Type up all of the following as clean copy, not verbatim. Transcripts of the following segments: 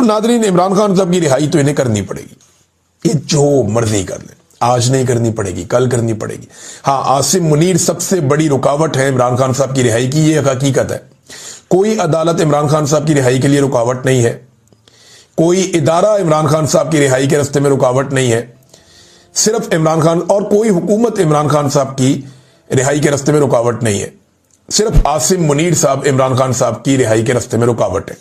अब नादरीन, इमरान खान साहब की रिहाई तो इन्हें करनी पड़ेगी, ये जो मर्जी कर ले। आज नहीं करनी पड़ेगी, कल करनी पड़ेगी। हाँ, आसिम मुनीर सबसे बड़ी रुकावट है इमरान खान साहब की रिहाई की, ये हकीकत है। कोई अदालत इमरान खान साहब की रिहाई के लिए रुकावट नहीं है, कोई इदारा इमरान खान साहब की रिहाई के रास्ते में रुकावट नहीं है। सिर्फ इमरान खान, और कोई हुकूमत इमरान खान साहब की रिहाई के रास्ते में रुकावट नहीं है। सिर्फ आसिम मुनीर साहब इमरान खान साहब की रिहाई के रास्ते में रुकावट है,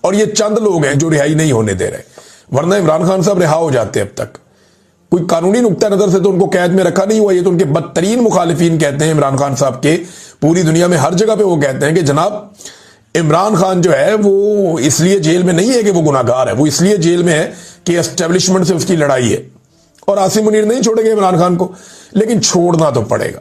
और ये चंद लोग हैं जो रिहाई नहीं होने दे रहे, वरना इमरान खान साहब रिहा हो जाते अब तक। कोई कानूनी नुक्ता नजर से तो उनको कैद में रखा नहीं हुआ। ये तो उनके बदतरीन मुखालिफिन कहते हैं इमरान खान साहब के, पूरी दुनिया में हर जगह पे वो कहते हैं कि जनाब इमरान खान जो है वो इसलिए जेल में नहीं है कि वो गुनाहगार है, वो इसलिए जेल में है कि एस्टेब्लिशमेंट से उसकी लड़ाई है। और आसिम मुनीर नहीं छोड़ेंगे इमरान खान को, लेकिन छोड़ना तो पड़ेगा,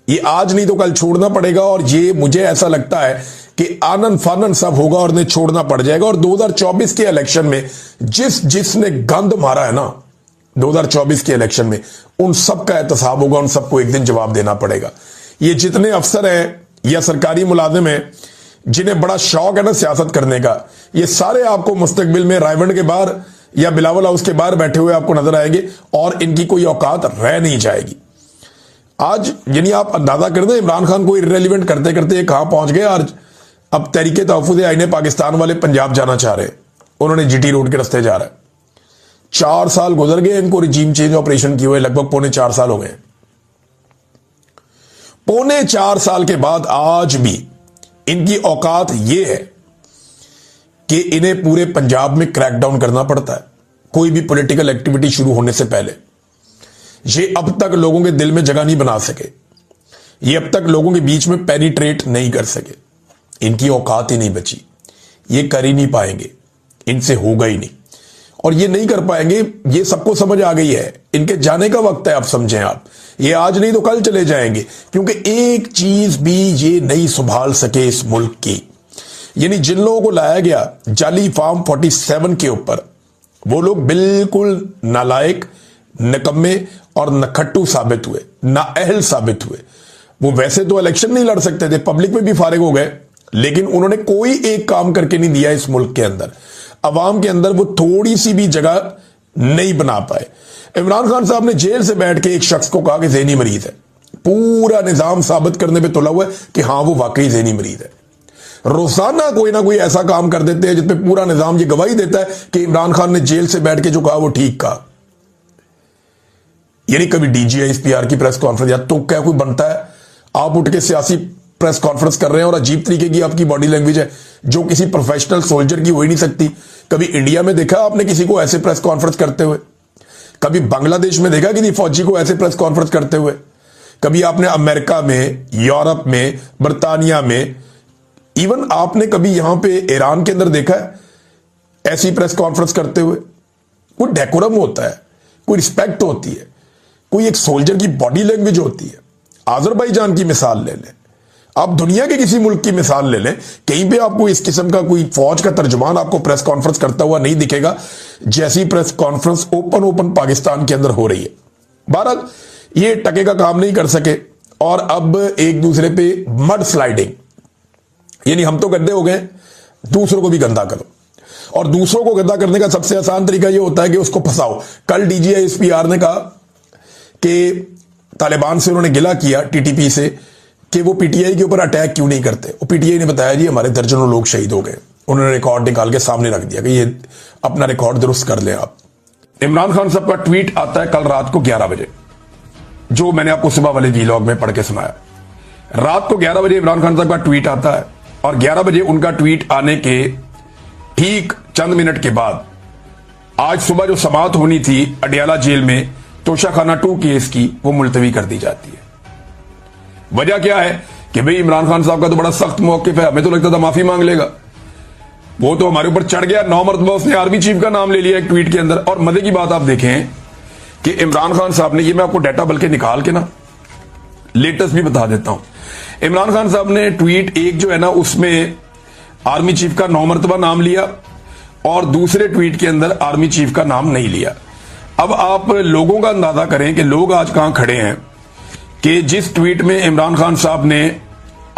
ये आज नहीं तो कल छोड़ना पड़ेगा। और ये मुझे ऐसा लगता है कि आनन फानन सब होगा और उन्हें छोड़ना पड़ जाएगा। और 2024 के इलेक्शन में जिसने गंद मारा है ना 2024 के इलेक्शन में, उन सब का एहतसाब होगा, उन सबको एक दिन जवाब देना पड़ेगा। ये जितने अफसर हैं या सरकारी मुलाजिम हैं जिन्हें बड़ा शौक है ना सियासत करने का, ये सारे आपको मुस्तकबिल में रायवंड के बाहर या बिलावल हाउस के बाहर बैठे हुए आपको नजर आएंगे, और इनकी कोई औकात रह नहीं जाएगी। आज यानी आप अंदाजा कर दें इमरान खान को इर्रेलीवेंट करते करते ये कहां पहुंच गए। आज अब तहरीके तहफ़्फ़ुज़ आईन पाकिस्तान वाले पंजाब जाना चाह रहे, उन्होंने जीटी रोड के रास्ते जा रहा है। 4 साल गुजर गए इनको रिजीम चेंज ऑपरेशन किए हुए, लगभग 4.25 साल हो गए। 4.25 साल के बाद आज भी इनकी औकात यह है कि इन्हें पूरे पंजाब में क्रैकडाउन करना पड़ता है कोई भी पॉलिटिकल एक्टिविटी शुरू होने से पहले। ये अब तक लोगों के दिल में जगह नहीं बना सके, ये अब तक लोगों के बीच में पेनिट्रेट नहीं कर सके, इनकी औकात ही नहीं बची, ये कर ही नहीं पाएंगे, इनसे होगा ही नहीं, और ये नहीं कर पाएंगे। ये सबको समझ आ गई है, इनके जाने का वक्त है। आप समझें, आप ये आज नहीं तो कल चले जाएंगे, क्योंकि एक चीज भी ये नहीं संभाल सके इस मुल्क की। यानी जिन लोगों को लाया गया जाली फॉर्म 47 के ऊपर, वो लोग बिल्कुल नालायक, निकम्मे और नखट्टू साबित हुए, नाअहल साबित हुए। वो वैसे तो इलेक्शन नहीं लड़ सकते थे, पब्लिक में भी फारिग हो गए, लेकिन उन्होंने कोई एक काम करके नहीं दिया इस मुल्क के अंदर, अवाम के अंदर वो थोड़ी सी भी जगह नहीं बना पाए। इमरान खान साहब ने जेल से बैठ के एक शख्स को कहा कि ज़हनी मरीज है, पूरा निजाम साबित करने पे तुला हुआ है कि हां वो वाकई ज़हनी मरीज है। रोजाना कोई ना कोई ऐसा काम कर देते हैं जिसमें पूरा निजाम ये गवाही देता है कि इमरान खान ने जेल से बैठ के जो कहा वो ठीक कहा। यानी कभी DGISPR की प्रेस कॉन्फ्रेंस, या तो क्या कोई बनता है, आप उठ के सियासी प्रेस कॉन्फ्रेंस कर रहे हैं और अजीब तरीके की आपकी बॉडी लैंग्वेज है जो किसी प्रोफेशनल सोल्जर की हो ही नहीं सकती। कभी इंडिया में देखा आपने किसी को ऐसे प्रेस कॉन्फ्रेंस करते हुए? कभी बांग्लादेश में देखा किसी फौजी को ऐसे प्रेस कॉन्फ्रेंस करते हुए? कभी आपने अमेरिका में, यूरोप में, बर्तानिया में, इवन आपने कभी यहां पे ईरान के अंदर देखा है ऐसी प्रेस कॉन्फ्रेंस करते हुए? कोई डेकोरम होता है, कोई रिस्पेक्ट होती है, कोई एक सोल्जर की बॉडी लैंग्वेज होती है। आजरबाईजान की मिसाल ले लें, आप दुनिया के किसी मुल्क की मिसाल ले लें, कहीं पे आपको इस किस्म का कोई फौज का तर्जुमान आपको प्रेस कॉन्फ्रेंस करता हुआ नहीं दिखेगा जैसी प्रेस कॉन्फ्रेंस ओपन पाकिस्तान के अंदर हो रही है। बहरहाल ये टके का काम नहीं कर सके, और अब एक दूसरे पे मड स्लाइडिंग, यानी हम तो गंदे हो गए, दूसरों को भी गंदा करो। और दूसरों को गंदा करने का सबसे आसान तरीका यह होता है कि उसको फंसाओ। कल DGISPR ने कहा कि तालिबान से उन्होंने गिला किया, TTP से, कि वो PTI के ऊपर अटैक क्यों नहीं करते। वो PTI ने बताया जी हमारे दर्जनों लोग शहीद हो गए। उन्होंने रिकॉर्ड निकाल के सामने रख दिया कि ये अपना रिकॉर्ड दुरुस्त कर लें आप। इमरान खान साहब का ट्वीट आता है कल रात को 11 बजे, जो मैंने आपको सुबह वाले वीलॉग में पढ़ के सुनाया। रात को 11 बजे इमरान खान साहब का ट्वीट आता है, और 11 बजे उनका ट्वीट आने के ठीक चंद मिनट के बाद आज सुबह जो समाअत होनी थी अडियाला जेल में तोशाखाना 2 केस की, वो मुलतवी कर दी जाती है। वजह क्या है कि भाई इमरान खान साहब का तो बड़ा सख्त मौकिफ है, हमें तो लगता था माफी मांग लेगा, वो तो हमारे ऊपर चढ़ गया। 9 मरतबा उसने आर्मी चीफ का नाम ले लिया एक ट्वीट के अंदर। और मजे की बात आप देखें कि इमरान खान साहब ने, ये मैं आपको डाटा बल्कि निकाल के ना लेटेस्ट भी बता देता हूं, इमरान खान साहब ने ट्वीट एक जो है ना उसमें आर्मी चीफ का 9 मरतबा नाम लिया, और दूसरे ट्वीट के अंदर आर्मी चीफ का नाम नहीं लिया। अब आप लोगों का अंदाजा करें कि लोग आज कहां खड़े हैं कि जिस ट्वीट में इमरान खान साहब ने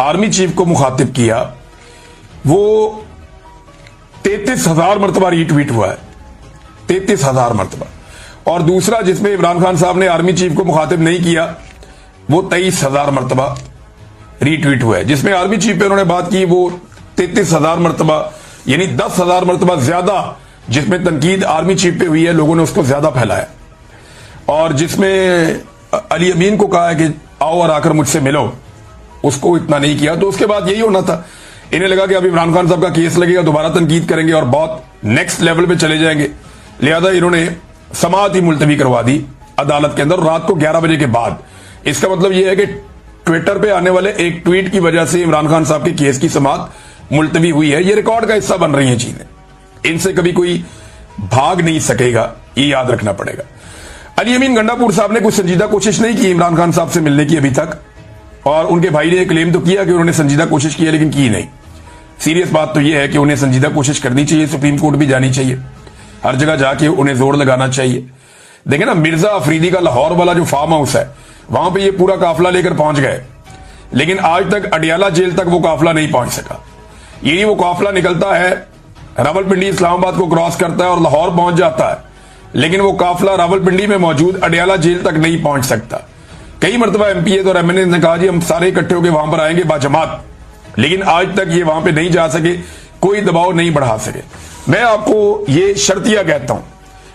आर्मी चीफ को मुखातिब किया, वो 33,000 मरतबा रीट्वीट हुआ है, 33,000 मरतबा। और दूसरा जिसमें इमरान खान साहब ने आर्मी चीफ को मुखातिब नहीं किया, वो 23,000 मरतबा रीट्वीट हुआ है। जिसमें आर्मी चीफ पे उन्होंने बात की, वो 33,000 मरतबा, यानी 10,000 मरतबा ज्यादा जिसमें तनकीद आर्मी चीफ पे हुई है, लोगों ने उसको ज्यादा फैलाया। और जिसमें अली अमीन को कहा है कि आओ और आकर मुझसे मिलो, उसको इतना नहीं किया। तो उसके बाद यही होना था, इन्हें लगा कि अब इमरान खान साहब का केस लगेगा, दोबारा तनकीद करेंगे और बहुत नेक्स्ट लेवल पे चले जाएंगे। लिहाजा इन्होंने समाअत ही मुलतवी करवा दी अदालत के अंदर रात को 11 बजे के बाद। इसका मतलब यह है कि ट्विटर पे आने वाले एक ट्वीट की वजह से इमरान खान साहब के केस की समाअत मुलतवी हुई है। ये रिकॉर्ड का हिस्सा बन रही है चीजें, इनसे कभी कोई भाग नहीं सकेगा, ये याद रखना पड़ेगा। अली अमीन गंडापुर साहब ने कुछ संजीदा कोशिश नहीं की इमरान खान साहब से मिलने की अभी तक, और उनके भाई ने क्लेम तो किया कि उन्होंने संजीदा कोशिश की है, लेकिन की नहीं। सीरियस बात तो यह है कि उन्हें संजीदा कोशिश करनी चाहिए, सुप्रीम कोर्ट भी जानी चाहिए, हर जगह जाके उन्हें जोर लगाना चाहिए। देखें ना, मिर्जा अफरीदी का लाहौर वाला जो फार्म हाउस है, वहां पे ये पूरा काफिला लेकर पहुंच गए, लेकिन आज तक अडियाला जेल तक वो काफिला नहीं पहुंच सका। यही वो काफिला निकलता है, रावलपिंडी इस्लामाबाद को क्रॉस करता है और लाहौर पहुंच जाता है, लेकिन वो काफिला रावलपिंडी में मौजूद अडियाला जेल तक नहीं पहुंच सकता। कई मरतबा एमपीए और एमएनए ने कहा जी हम सारे इकट्ठे होकर वहां पर आएंगे बाजमात, लेकिन आज तक ये वहां पे नहीं जा सके, कोई दबाव नहीं बढ़ा सके। मैं आपको ये शर्तिया कहता हूं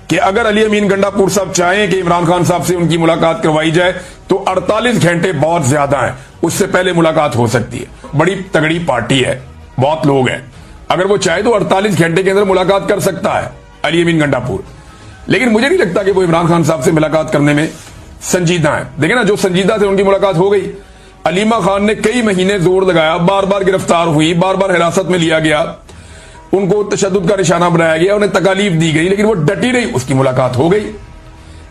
कि अगर अली अमीन गंडापुर साहब चाहें कि इमरान खान साहब से उनकी मुलाकात करवाई जाए, तो 48 घंटे बहुत ज्यादा है, उससे पहले मुलाकात हो सकती है। बड़ी तगड़ी पार्टी है, बहुत लोग हैं, अगर वो चाहे तो 48 घंटे के अंदर मुलाकात कर सकता है अली अमीन गंडापुर। लेकिन मुझे नहीं लगता कि वो इमरान खान साहब से मुलाकात करने में संजीदा है। देखें ना, जो संजीदा थे उनकी मुलाकात हो गई। अलीमा खान ने कई महीने जोर लगाया, बार बार गिरफ्तार हुई, बार बार हिरासत में लिया गया, उनको तशद्दुद का निशाना बनाया गया, उन्हें तकालीफ दी गई, लेकिन वो डटी रही, उसकी मुलाकात हो गई।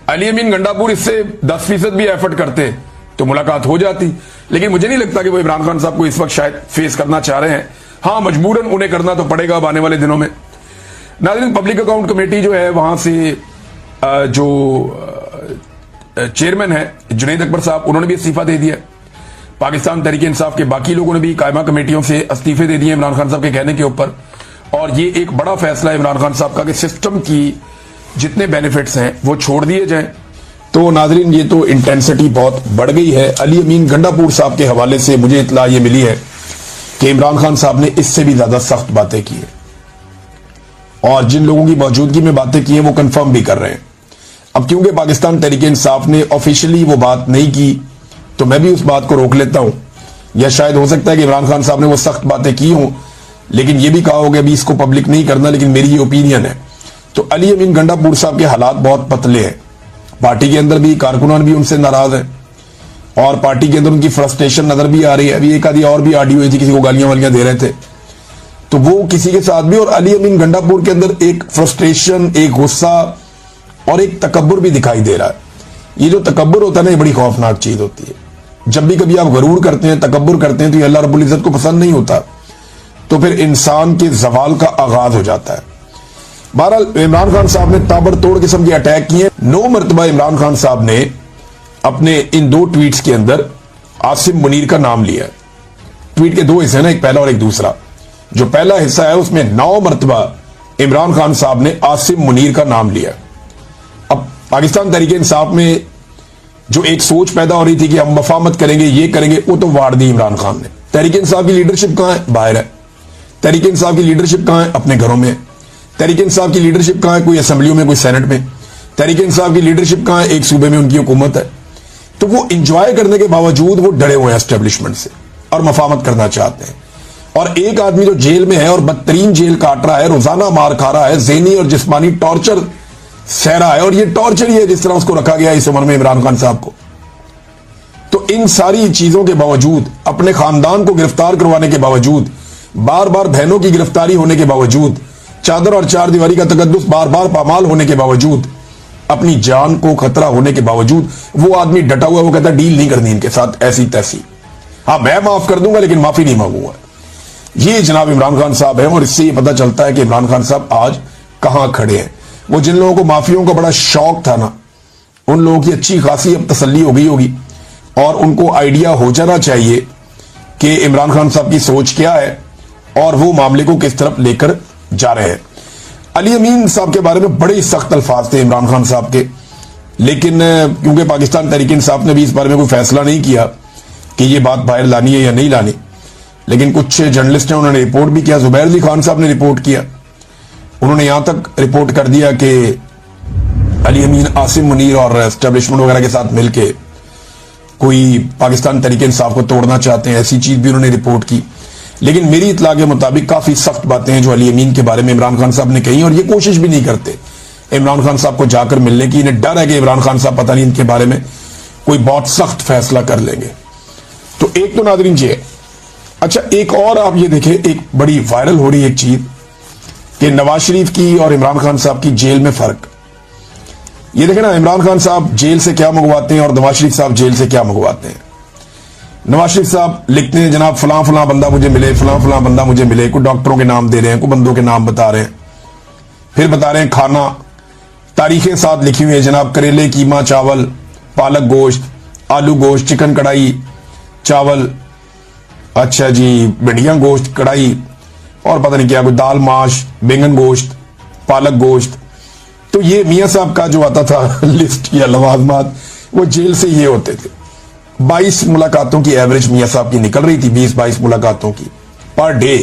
अली अमीन गंडापुर इससे 10% भी एफर्ट करते तो मुलाकात हो जाती, लेकिन मुझे नहीं लगता कि वो इमरान खान साहब को इस वक्त शायद फेस करना चाह रहे हैं। हाँ, मजबूरन उन्हें करना तो पड़ेगा अब आने वाले दिनों में। नाज़रीन, पब्लिक अकाउंट कमेटी जो है, वहां से जो चेयरमैन है जुनैद अकबर साहब, उन्होंने भी इस्तीफा दे दिया। पाकिस्तान तहरीक इंसाफ के बाकी लोगों ने भी कायमा कमेटियों से इस्तीफे दे दिए इमरान खान साहब के कहने के ऊपर। और ये एक बड़ा फैसला है इमरान खान साहब का कि सिस्टम की जितने बेनिफिट्स हैं वो छोड़ दिए जाएं। तो नाजरीन, ये तो इंटेंसिटी बहुत बढ़ गई है। अली अमीन गंडापुर साहब के हवाले से मुझे इत्तला ये मिली है कि इमरान खान साहब ने इससे भी ज्यादा सख्त बातें की है, और जिन लोगों की मौजूदगी में बातें की हैं वो कंफर्म भी कर रहे हैं। अब क्योंकि पाकिस्तान तहरीक इंसाफ ने ऑफिशियली वो बात नहीं की, तो मैं भी उस बात को रोक लेता हूं। या शायद हो सकता है कि इमरान खान साहब ने वो सख्त बातें की हों, लेकिन ये भी कहा होगा अभी इसको पब्लिक नहीं करना, लेकिन मेरी ये ओपिनियन है। तो अली अमीन गंडापुर साहब के हालात बहुत पतले हैं, पार्टी के अंदर भी कारकुनान भी उनसे नाराज है, और पार्टी के अंदर उनकी फ्रस्ट्रेशन नजर भी आ रही है। अभी एक आधी और भी ऑडियो हुई थी, किसी को गालियां वालियां दे रहे थे, तो वो किसी के साथ भी। और अली अमीन गंडापुर के अंदर एक फ्रस्ट्रेशन, एक गुस्सा और एक तकब्बुर भी दिखाई दे रहा है। ये जो तकब्बुर होता है ना, ये बड़ी खौफनाक चीज होती है। जब भी कभी आप गरूर करते हैं, तकब्बुर करते हैं, तो ये अल्लाह रब्बुल इज्जत को पसंद नहीं होता, तो फिर इंसान के जवाल का आगाज हो जाता है। बहरहाल, इमरान खान साहब ने ताबड़तोड़ किस्म के अटैक किए। 9 मरतबा इमरान खान साहब ने अपने इन 2 ट्वीट्स के अंदर आसिम मुनीर का नाम लिया। ट्वीट के 2 हिस्से ना, एक पहला और एक दूसरा। जो पहला हिस्सा है उसमें 9 मरतबा इमरान खान साहब ने आसिम मुनीर का नाम लिया। अब पाकिस्तान तहरीक इंसाफ में जो एक सोच पैदा हो रही थी कि हम मफामत करेंगे, ये करेंगे, वो तो वाड़ दी इमरान खान ने। तहरीक इंसाफ की लीडरशिप कहां है? बाहर है। तहरीक इंसाफ की लीडरशिप कहां है? अपने घरों में। तहरीक इंसाफ की लीडरशिप कहां है? कोई असेंबलियों में, कोई सेनेट में। तहरीक इंसाफ की लीडरशिप कहां है? एक सूबे में उनकी हुकूमत है। तो वो इंजॉय करने के बावजूद वो डरे हुए हैं एस्टेब्लिशमेंट से और मफामत करना चाहते हैं। और एक आदमी जो जेल में है और बदतरीन जेल काट रहा है, रोजाना मार खा रहा है, ज़हनी और जिस्मानी टॉर्चर सह रहा है, और ये टॉर्चर ही है जिस तरह उसको रखा गया इस उम्र में इमरान खान साहब को। तो इन सारी चीजों के बावजूद, अपने खानदान को गिरफ्तार करवाने के बावजूद, बार बार बहनों की गिरफ्तारी होने के बावजूद, चादर और चार दीवारी का तकद्दुस बार बार पामाल होने के बावजूद, अपनी जान को खतरा होने के बावजूद, वो आदमी डटा हुआ, वो कहता डील नहीं करनी इनके साथ ऐसी तैसी। हाँ, मैं माफ कर दूंगा लेकिन माफी नहीं मांगूंगा। ये जनाब इमरान खान साहब है, और इससे ये पता चलता है कि इमरान खान साहब आज कहां खड़े हैं। वो जिन लोगों को माफियों का बड़ा शौक था ना, उन लोगों की अच्छी खासी अब तसल्ली हो गई होगी, और उनको आइडिया हो जाना चाहिए कि इमरान खान साहब की सोच क्या है और वो मामले को किस तरफ लेकर जा रहे हैं। अली अमीन साहब के बारे में बड़े सख्त अल्फाज थे इमरान खान साहब के, लेकिन क्योंकि पाकिस्तान तहरीक इंसाफ ने भी इस बारे में कोई फैसला नहीं किया कि ये बात बाहर लानी है या नहीं लानी, लेकिन कुछ जर्नलिस्ट हैं उन्होंने रिपोर्ट भी किया। जुबैर अली खान साहब ने रिपोर्ट किया, उन्होंने यहां तक रिपोर्ट कर दिया कि अली अमीन आसिम मुनीर और एस्टेब्लिशमेंट वगैरह के साथ मिलकर कोई पाकिस्तान तहरीक इंसाफ को तोड़ना चाहते हैं, ऐसी चीज भी उन्होंने रिपोर्ट की। लेकिन मेरी इतला के मुताबिक काफी सख्त बातें हैं जो अली अमीन के बारे में इमरान खान साहब ने कही, और ये कोशिश भी नहीं करते इमरान खान साहब को जाकर मिलने की। इन्हें डर है कि इमरान खान साहब पता नहीं इनके बारे में कोई बहुत सख्त फैसला कर लेंगे। तो एक तो नाज़रीन ये है। अच्छा, एक और आप ये देखें, एक बड़ी वायरल हो रही एक चीज कि नवाज शरीफ की और इमरान खान साहब की जेल में फर्क। ये देखें ना, इमरान खान साहब जेल से क्या मंगवाते हैं और नवाज शरीफ साहब जेल से क्या मंगवाते हैं। नवाज शरीफ साहब लिखते हैं जनाब फलां फलां बंदा मुझे मिले, फलां फलां बंदा मुझे मिले, कोई डॉक्टरों के नाम दे रहे हैं, कोई बंदों के नाम बता रहे हैं, फिर बता रहे हैं खाना, तारीखें साथ लिखी हुई है जनाब, करेले, कीमा, चावल, पालक गोश्त, आलू गोश्त, चिकन कढ़ाई, चावल, अच्छा जी भिंडियां गोश्त कढ़ाई, और पता नहीं क्या, कोई दाल माश, बैंगन गोश्त, पालक गोश्त। तो ये मियां साहब का जो आता था लिस्ट या लवाजमात, वो जेल से ये होते थे। 22 मुलाकातों की एवरेज मियां साहब की निकल रही थी, 20-22 मुलाकातों की पर डे।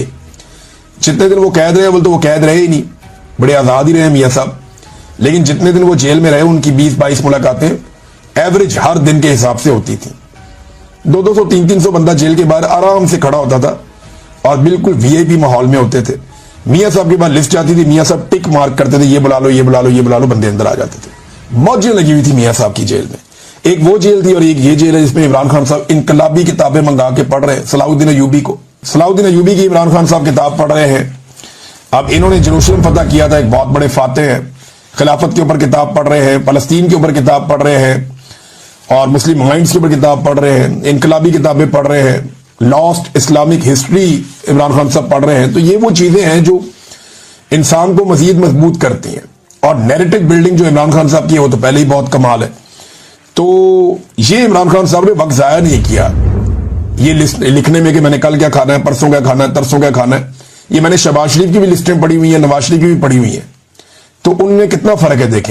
जितने दिन वो कैद रहे, बोलते वो कैद रहे ही नहीं, बड़े आजाद ही रहे मियां साहब, लेकिन जितने दिन वो जेल में रहे उनकी 20-22 मुलाकातें एवरेज हर दिन के हिसाब से होती थी। 200-200, 300-300 बंदा जेल के बाहर आराम से खड़ा होता था और बिल्कुल वीआईपी माहौल में होते थे। मियां साहब के बाद लिस्ट आती थी, मियां साहब टिक मार्क करते थे, ये बुला लो, ये बुला लो, ये बुला लो, बंदे अंदर आ जाते थे। मौजें लगी हुई थी मियां साहब की जेल में। एक वो जेल थी और एक ये जेल है जिसमें इमरान खान साहब इनकलाबी किताबें मंगा के पढ़ रहे हैं। सलाउद्दीन अयूबी की इमरान खान साहब किताब पढ़ रहे हैं। अब इन्होंने जेरूसलम फतह किया था, एक बहुत बड़े फातेह हैं, खिलाफत के ऊपर किताब पढ़ रहे हैं, फलस्तीन के ऊपर किताब पढ़ रहे हैं, और मुस्लिम माइंड्स के ऊपर किताब पढ़ रहे हैं, इनकलाबी किताबें पढ़ रहे हैं, lost Islamic history Imran Khan साहब पढ़ रहे हैं। तो ये वो चीजें हैं जो इंसान को मजीद मजबूत करती हैं, और नैरेटिव बिल्डिंग जो इमरान खान साहब की है वो तो पहले ही बहुत कमाल है। तो ये इमरान खान साहब ने वक्त जाया नहीं किया ये लिस्ट लिखने में कि मैंने कल क्या खाना है, परसों क्या खाना है, तरसों क्या खाना है। ये मैंने शहबाज शरीफ की भी लिस्टें पढ़ी हुई हैं, नवाज शरीफ की भी पढ़ी हुई हैं, तो उनमें कितना फर्क है देखें आप।